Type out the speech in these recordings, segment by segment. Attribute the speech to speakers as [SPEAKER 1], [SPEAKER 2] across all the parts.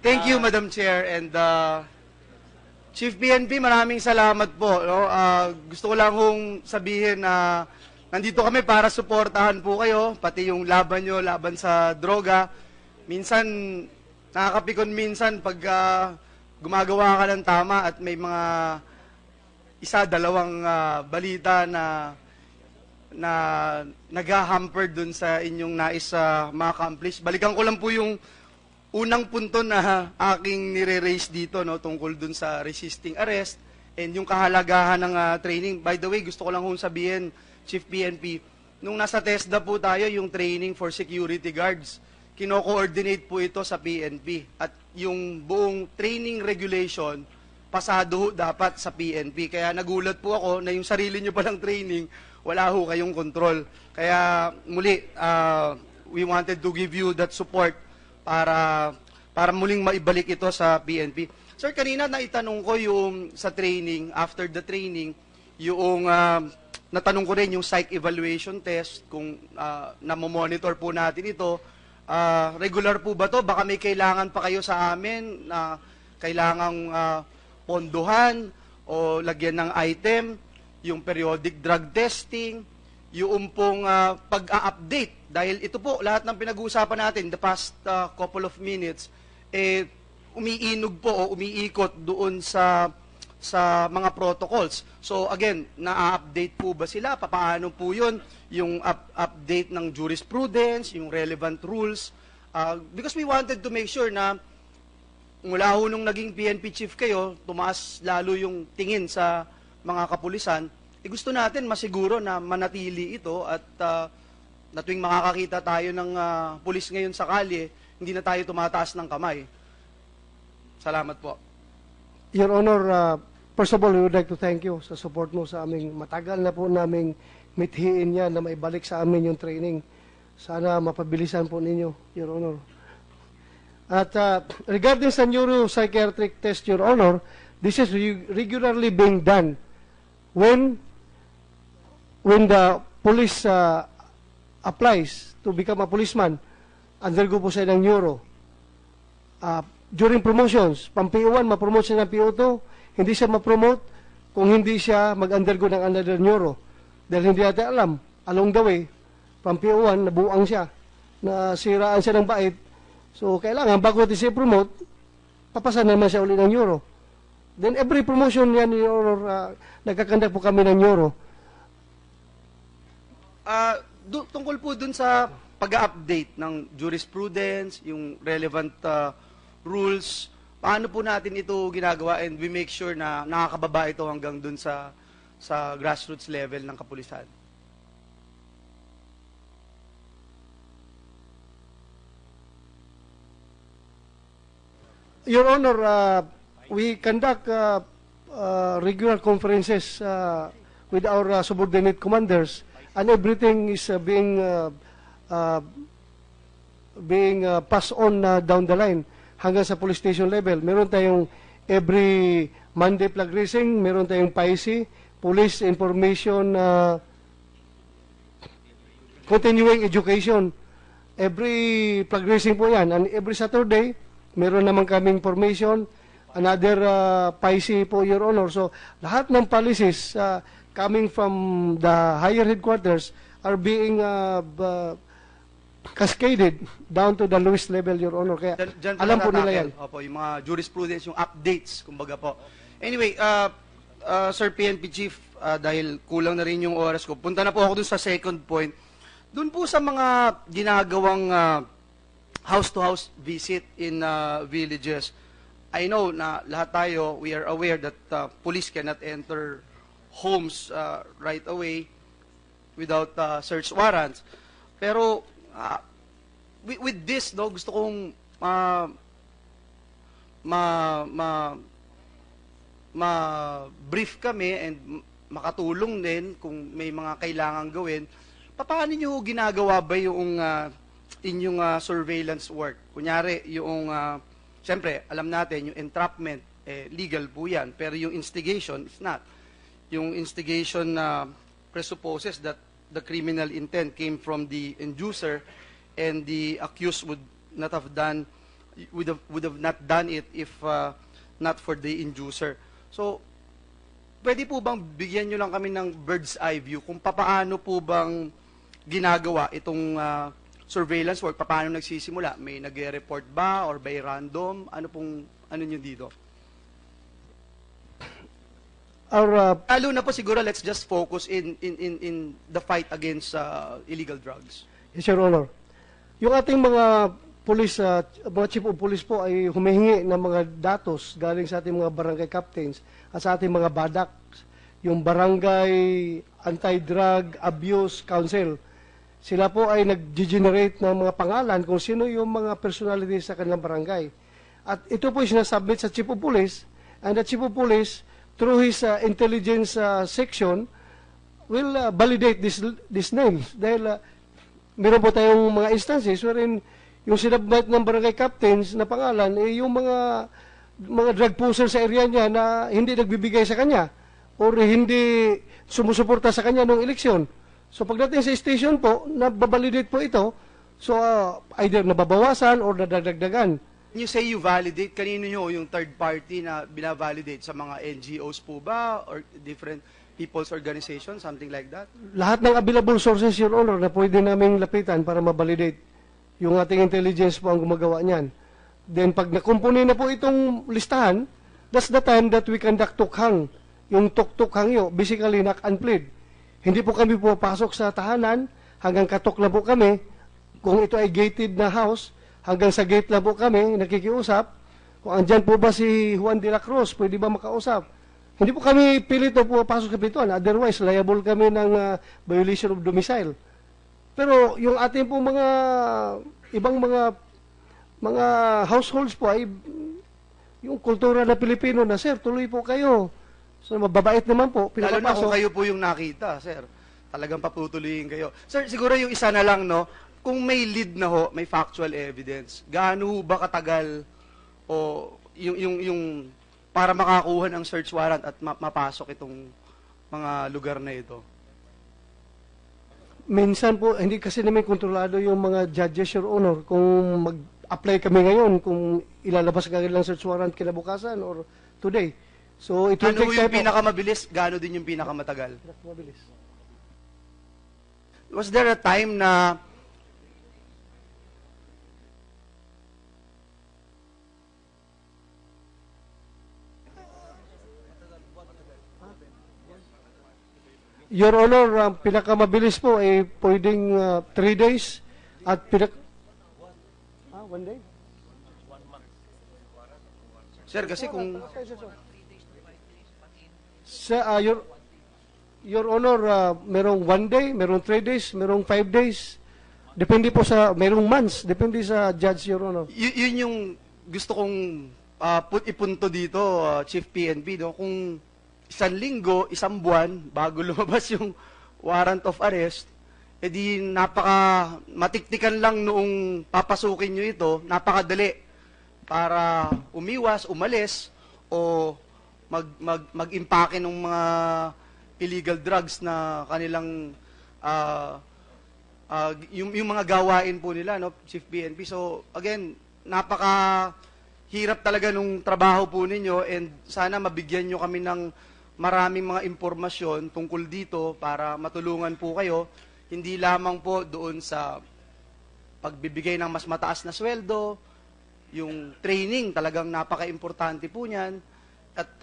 [SPEAKER 1] Thank you, Madam Chair, and Chief PNP, maraming salamat po. No? Gusto ko lang hong sabihin na nandito kami para suportahan po kayo, pati yung laban nyo, laban sa droga. Minsan, nakakapikon minsan pag gumagawa ka ng tama at may mga dalawang balita na nag-hamper dun sa inyong nais ma-accomplish. Balikan ko lang po yung unang punto na aking nire-raise dito, no, tungkol dun sa resisting arrest and yung kahalagahan ng training. By the way, gusto ko lang hong sabihin, Chief PNP, nung nasa TESDA po tayo, yung training for security guards, kino-coordinate po ito sa PNP. At yung buong training regulation, pasado dapat sa PNP. Kaya nagulat po ako na yung sarili nyo palang training, wala ho kayong control. Kaya muli, we wanted to give you that support para muling maibalik ito sa PNP. Sir, kanina naitanong ko yung sa training, after the training, yung natanong ko rin yung psych evaluation test, kung namomonitor po natin ito. Regular po ba to? Baka may kailangan pa kayo sa amin na kailangang ponduhan o lagyan ng item, yung periodic drug testing, yung pong pag-a-update. Dahil ito po, lahat ng pinag-uusapan natin the past couple of minutes, umiinog po o umiikot doon sa mga protocols. So again, na-update po ba sila? Paano po yun? Yung update ng jurisprudence, yung relevant rules. Because we wanted to make sure na mula ho nung naging PNP chief kayo, tumaas lalo yung tingin sa mga kapulisan, gusto natin masiguro na manatili ito at na tuwing makakakita tayo ng pulis ngayon sa kalye, hindi na tayo tumataas ng kamay. Salamat po.
[SPEAKER 2] Your Honor, first of all, we would like to thank you sa support mo sa aming matagal na po naming mithiin yan na maibalik sa amin yung training. Sana mapabilisan po ninyo, Your Honor. At regarding sa neuropsychiatric test, Your Honor, this is regularly being done when the police applies to become a policeman, undergo po siya ng neuro. During promotions, pang PO1, ma-promote siya ng PO2, hindi siya ma-promote kung hindi siya mag-undergo ng another neuro. Dahil hindi natin alam, along the way, pang PO1, nabuang siya, nasiraan siya ng bait. So, kailangan, bago natin siya promote, papasan naman siya ulit ng neuro. Then, every promotion yan, nagkakandak po kami ng neuro.
[SPEAKER 1] Tungkol po dun sa pag-update ng jurisprudence, yung relevant rules, paano po natin ito ginagawa and we make sure na nakakababa ito hanggang dun sa grassroots level ng kapulisan?
[SPEAKER 2] Your Honor, we conduct regular conferences with our subordinate commanders, and everything is being passed on down the line hanggang sa police station level. Meron tayong every Monday flag raising, meron tayong PIC, Police Information Continuing Education. Every flag raising po yan, and every Saturday, meron naman kaming formation, another PIC po, Your Honor. So, lahat ng policies coming from the higher headquarters are being cascaded down to the lowest level, Your Honor. Kaya
[SPEAKER 1] Diyan
[SPEAKER 2] alam po nila yan.
[SPEAKER 1] Opo, yung mga jurisprudence, yung updates, kumbaga po. Anyway, Sir PNP Chief, dahil kulang na rin yung oras ko, punta na po ako dun sa second point. Dun po sa mga ginagawang house-to-house visit in villages, I know na lahat tayo, we are aware that police cannot enter homes right away without search warrants. Pero with this, no, gusto kong ma-brief kami and makatulong din kung may mga kailangan gawin. Paano nyo ginagawa ba yung inyong surveillance work? Kunyari, yung, siyempre, alam natin, yung entrapment, legal po yan, pero yung instigation is not. Yung instigation presupposes that the criminal intent came from the inducer and the accused would not have done would have not done it if not for the inducer. So, pwede po bang bigyan nyo lang kami ng bird's eye view kung papaano po bang ginagawa itong surveillance work, papaano nagsisimula? May nag-report ba or by random? Ano nyo dito? Lalo na po siguro, let's just focus in the fight against illegal drugs.
[SPEAKER 2] Yes, Your Honor. Yung ating mga police, mga chief of police po ay humihingi ng mga datos galing sa ating mga barangay captains at sa ating mga badak, yung Barangay Anti-Drug Abuse Council. Sila po ay nag-generate ng mga pangalan kung sino yung mga personality sa kanilang barangay. At ito po yung sinasubmit sa chief of police, and the chief of police, through his intelligence section, will validate these names. Dahil meron po tayong mga instances wherein yung sinabmit ng barangay captains na pangalan, yung mga drug pusher sa area niya na hindi nagbibigay sa kanya or hindi sumusuporta sa kanya nung eleksyon. So pagdating sa station po, nababalidate po ito, so either nababawasan or nadadagdagan.
[SPEAKER 1] You say you validate, kanino nyo yung third party na binavalidate? Sa mga NGOs po ba or different people's organization, something like that?
[SPEAKER 2] Lahat ng available sources, Your Honor, na pwede naming lapitan para mabalidate. Yung ating intelligence po ang gumagawa niyan. Then pag nakumpuni na po itong listahan, that's the time that we conduct tukhang. Yung tukhang yun, basically knock and plead. Hindi po kami pupasok sa tahanan, hanggang katok lang po kami. Kung ito ay gated na house, hanggang sa gate lang po kami, nakikiusap. Kung andyan po ba si Juan de la Cruz, pwede ba makausap? Hindi po kami pilito po pasok sa pintuan, otherwise liable kami ng violation of domicile. Pero yung ating po mga ibang mga households po ay yung kultura na Pilipino na, sir, tuloy po kayo. So mababait naman po,
[SPEAKER 1] Lalo na kung
[SPEAKER 2] pinapapasok.
[SPEAKER 1] kayo po yung nakita, sir. Talagang paputuloy kayo. Sir, siguro yung isa na lang, no? Kung may lead na ho, may factual evidence, gaano ho ba katagal o yung para makakuha ng search warrant at mapasok itong mga lugar na ito?
[SPEAKER 2] Minsan po, hindi kasi namin kontrolado yung mga judges, Your Honor, kung mag-apply kami ngayon, kung ilalabas ka lang search warrant kinabukasan or today. So, it will
[SPEAKER 1] Ano
[SPEAKER 2] take
[SPEAKER 1] yung
[SPEAKER 2] time.
[SPEAKER 1] pinakamabilis, gaano din yung pinakamatagal?
[SPEAKER 2] Mabilis.
[SPEAKER 1] Was there a time na
[SPEAKER 2] Your Honor, ang pinakamabilis po ay pwedeng 3 days at 1 day?
[SPEAKER 1] Sir, kasi kung
[SPEAKER 2] Sa, Your Honor, merong 1 day, merong 3 days, merong 5 days. Depende po sa, merong months, depende sa judge, Your Honor.
[SPEAKER 1] yun yung gusto kong ipunto dito, Chief PNP, no? Kung 1 linggo, 1 buwan, bago lumabas yung warrant of arrest, edi matiktikan lang noong papasukin nyo ito, napakadali para umiwas, umalis, o mag-impake ng mga illegal drugs na kanilang yung mga gawain po nila, no, Chief PNP. So again, napaka-hirap talaga nung trabaho po ninyo, and sana mabigyan nyo kami ng maraming mga impormasyon tungkol dito para matulungan po kayo, hindi lamang po doon sa pagbibigay ng mas mataas na sweldo, yung training, talagang napaka-importante po niyan. At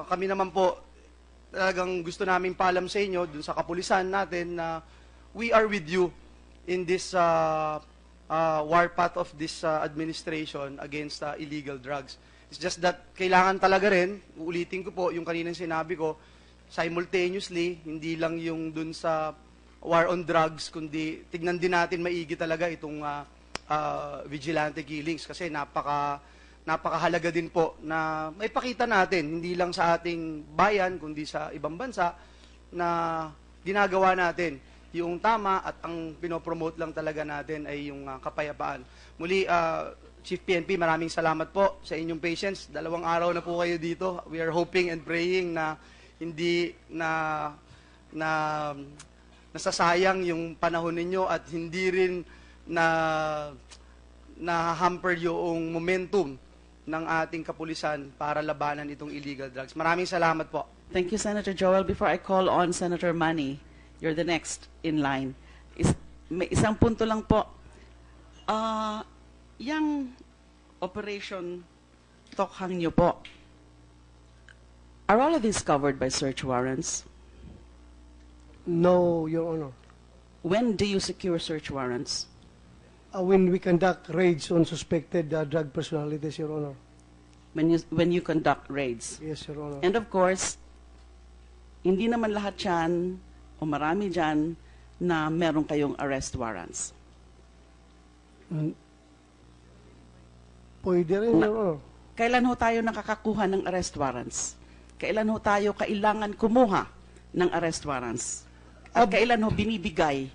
[SPEAKER 1] kami naman po, talagang gusto namin paalam sa inyo, dun sa kapulisan natin, na we are with you in this warpath of this administration against illegal drugs. It's just that kailangan talaga rin, uulitin ko po yung kaninang sinabi ko, simultaneously, hindi lang yung dun sa war on drugs, kundi tignan din natin maigi talaga itong vigilante killings, kasi napakahalaga din po na may pakita natin, hindi lang sa ating bayan, kundi sa ibang bansa, na ginagawa natin yung tama, at ang pinopromote lang talaga natin ay yung kapayapaan. Muli, Chief PNP, maraming salamat po sa inyong patience. 2 araw na po kayo dito. We are hoping and praying na hindi nasasayang yung panahon ninyo, at hindi rin na-hamper yung momentum ng ating kapulisan para labanan itong illegal drugs. Maraming salamat po.
[SPEAKER 3] Thank you, Senator Joel. Before I call on Senator Manny, you're the next in line. May isang punto lang po. Yang Operation Tokhang nyo po, are all of these covered by search warrants?
[SPEAKER 2] No, Your Honor.
[SPEAKER 3] When do you secure search warrants?
[SPEAKER 2] When we conduct raids on suspected drug personalities, Your Honor.
[SPEAKER 3] When you conduct raids?
[SPEAKER 2] Yes, Your Honor.
[SPEAKER 3] And of course, hindi naman lahat yan, o marami dyan, na meron kayong arrest warrants.
[SPEAKER 2] Pwede rin, Your Honor.
[SPEAKER 3] Kailan ho tayo nakakakuha ng arrest warrants? Kailan ho tayo kailangan kumuha ng arrest warrants? At kailan ho binibigay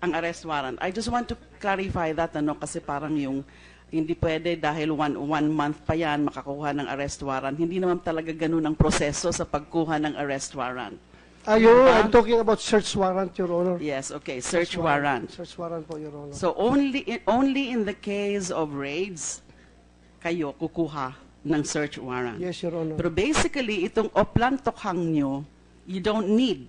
[SPEAKER 3] ang arrest warrant? I just want to clarify that, kasi parang yung hindi pwede dahil one month pa yan makakuha ng arrest warrant. Hindi naman talaga ganun ang proseso sa pagkuha ng arrest warrant.
[SPEAKER 2] I'm talking about search warrant, Your Honor.
[SPEAKER 3] Yes, okay, search warrant.
[SPEAKER 2] Search warrant po, Your Honor.
[SPEAKER 3] So only in the case of raids, kayo kukuha ng search warrant.
[SPEAKER 2] Yes, Your Honor.
[SPEAKER 3] Pero basically, itong Oplan Tokhang nyo, you don't need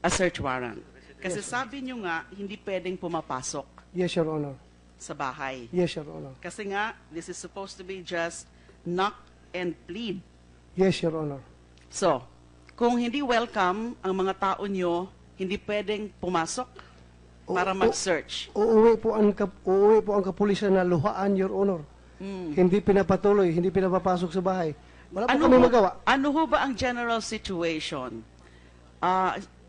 [SPEAKER 3] a search warrant. Kasi sabi nyo nga, hindi pwedeng pumapasok
[SPEAKER 2] Yes, Your Honor.
[SPEAKER 3] sa bahay.
[SPEAKER 2] Yes, Your Honor.
[SPEAKER 3] Kasi nga, this is supposed to be just knock and plead.
[SPEAKER 2] Yes, Your Honor.
[SPEAKER 3] So, kung hindi welcome ang mga tao nyo, hindi pwedeng pumasok para mag-search.
[SPEAKER 2] Uuwi po ang kapulisan na luhaan, Your Honor. Hindi pinapatuloy, hindi pinapapasok sa bahay. Wala po kami magawa.
[SPEAKER 3] Ano ho ba ang general situation?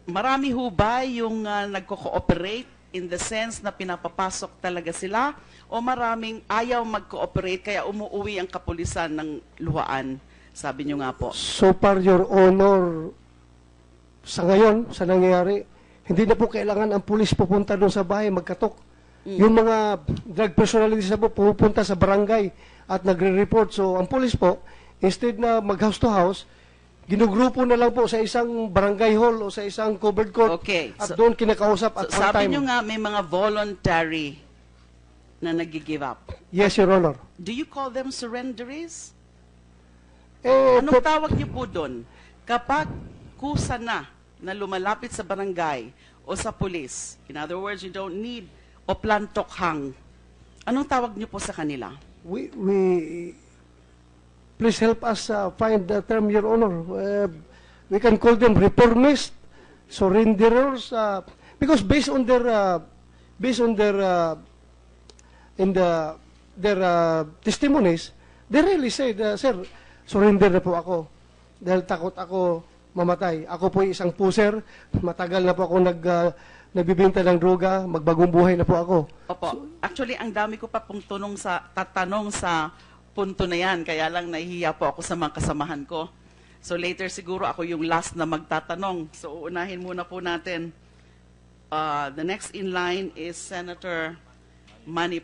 [SPEAKER 3] Marami ho ba yung nagko-cooperate in the sense na pinapapasok talaga sila o maraming ayaw mag-cooperate kaya umuwi ang kapulisan ng luhaan? Sabi nyo nga po.
[SPEAKER 2] So far, Your Honor, sa ngayon, sa nangyayari, hindi na po kailangan ang pulis pupunta doon sa bahay, magkatok. Yung mga drug personalities na po pupunta sa barangay at nagre-report. So, ang pulis po, instead na mag-house to house, ginugrupo na lang po sa isang barangay hall o sa isang covered court
[SPEAKER 3] Okay.
[SPEAKER 2] at doon kinakausap at
[SPEAKER 3] So,
[SPEAKER 2] one
[SPEAKER 3] sabi
[SPEAKER 2] time.
[SPEAKER 3] nyo nga may mga voluntary na nag-give up.
[SPEAKER 2] Yes, Your Honor.
[SPEAKER 3] Do you call them surrenderies?
[SPEAKER 2] Eh,
[SPEAKER 3] Anong tawag niyo po doon? Kapag kusa na lumalapit sa barangay o sa pulis, in other words, you don't need Oplan Tokhang, anong tawag niyo po sa kanila?
[SPEAKER 2] Please help us find the term, Your Honor. We can call them reformists, surrenderers, because based on their testimonies, they really said, Sir, surrender na po ako dahil takot ako mamatay. Ako po isang puser, matagal na po ako nagbibinta ng droga, magbagong buhay na po ako.
[SPEAKER 3] Opo. Actually, ang dami ko pa pong tatanong sa punto na yan, kaya lang nahihiya po ako sa mga kasamahan ko. So later siguro ako yung last na magtatanong. So uunahin muna po natin. The next in line is Senator Manny